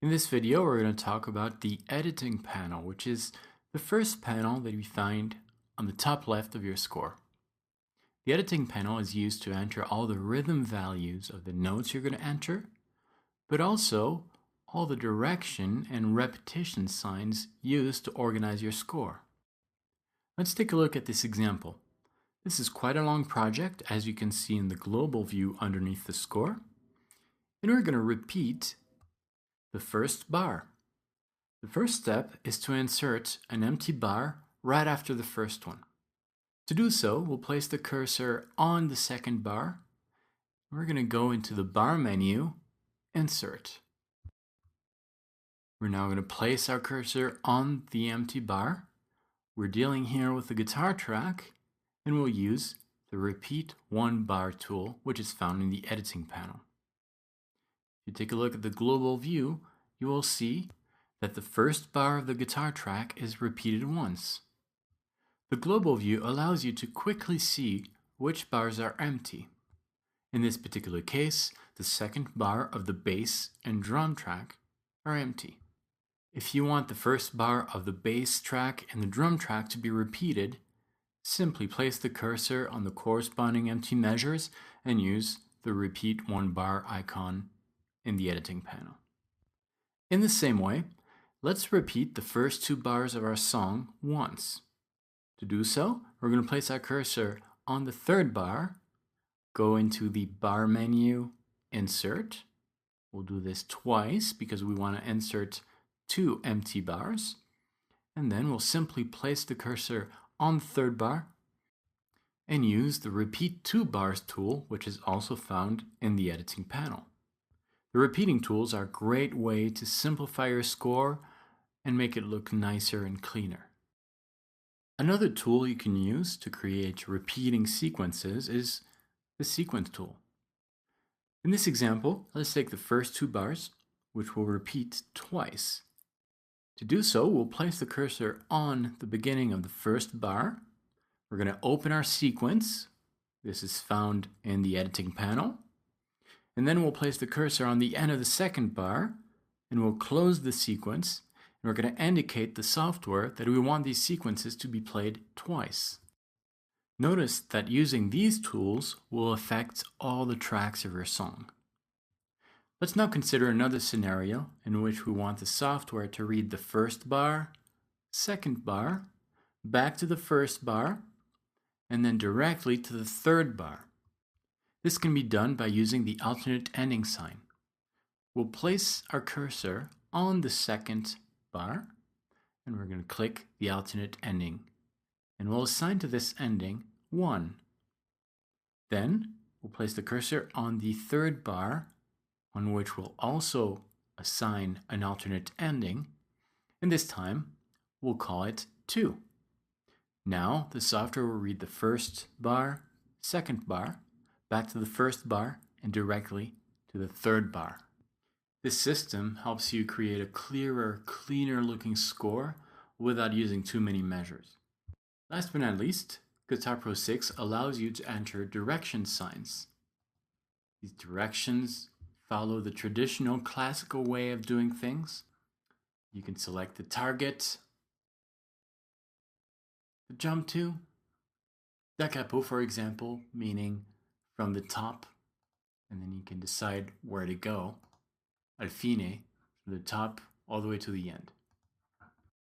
In this video, we're going to talk about the editing panel, which is the first panel that we find on the top left of your score. The editing panel is used to enter all the rhythm values of the notes you're going to enter, but also all the direction and repetition signs used to organize your score. Let's take a look at this example. This is quite a long project, as you can see in the global view underneath the score, and we're going to repeat the first bar. The first step is to insert an empty bar right after the first one. To do so, we'll place the cursor on the second bar. We're going to go into the bar menu, Insert. We're now going to place our cursor on the empty bar. We're dealing here with the guitar track, and we'll use the Repeat One Bar tool, which is found in the editing panel. If you take a look at the global view, you will see that the first bar of the guitar track is repeated once. The global view allows you to quickly see which bars are empty. In this particular case, the second bar of the bass and drum track are empty. If you want the first bar of the bass track and the drum track to be repeated, simply place the cursor on the corresponding empty measures and use the Repeat One Bar icon in the editing panel. In the same way, let's repeat the first two bars of our song once. To do so, we're going to place our cursor on the third bar, go into the bar menu, Insert. We'll do this twice because we want to insert two empty bars. And then we'll simply place the cursor on the third bar and use the Repeat Two Bars tool, which is also found in the editing panel. The repeating tools are a great way to simplify your score and make it look nicer and cleaner. Another tool you can use to create repeating sequences is the Sequence tool. In this example, let's take the first two bars, which will repeat twice. To do so, we'll place the cursor on the beginning of the first bar. We're going to open our sequence. This is found in the editing panel. And then we'll place the cursor on the end of the second bar, and we'll close the sequence. And we're going to indicate the software that we want these sequences to be played twice. Notice that using these tools will affect all the tracks of your song. Let's now consider another scenario in which we want the software to read the first bar, second bar, back to the first bar, and then directly to the third bar. This can be done by using the alternate ending sign. We'll place our cursor on the second bar, and we're going to click the alternate ending. And we'll assign to this ending 1. Then we'll place the cursor on the third bar, on which we'll also assign an alternate ending, and this time we'll call it 2. Now the software will read the first bar, second bar, back to the first bar, and directly to the third bar. This system helps you create a clearer, cleaner looking score without using too many measures. Last but not least, Guitar Pro 6 allows you to enter direction signs. These directions follow the traditional classical way of doing things. You can select the target to jump to. Da capo, for example, meaning from the top, and then you can decide where to go. Al fine, from the top all the way to the end.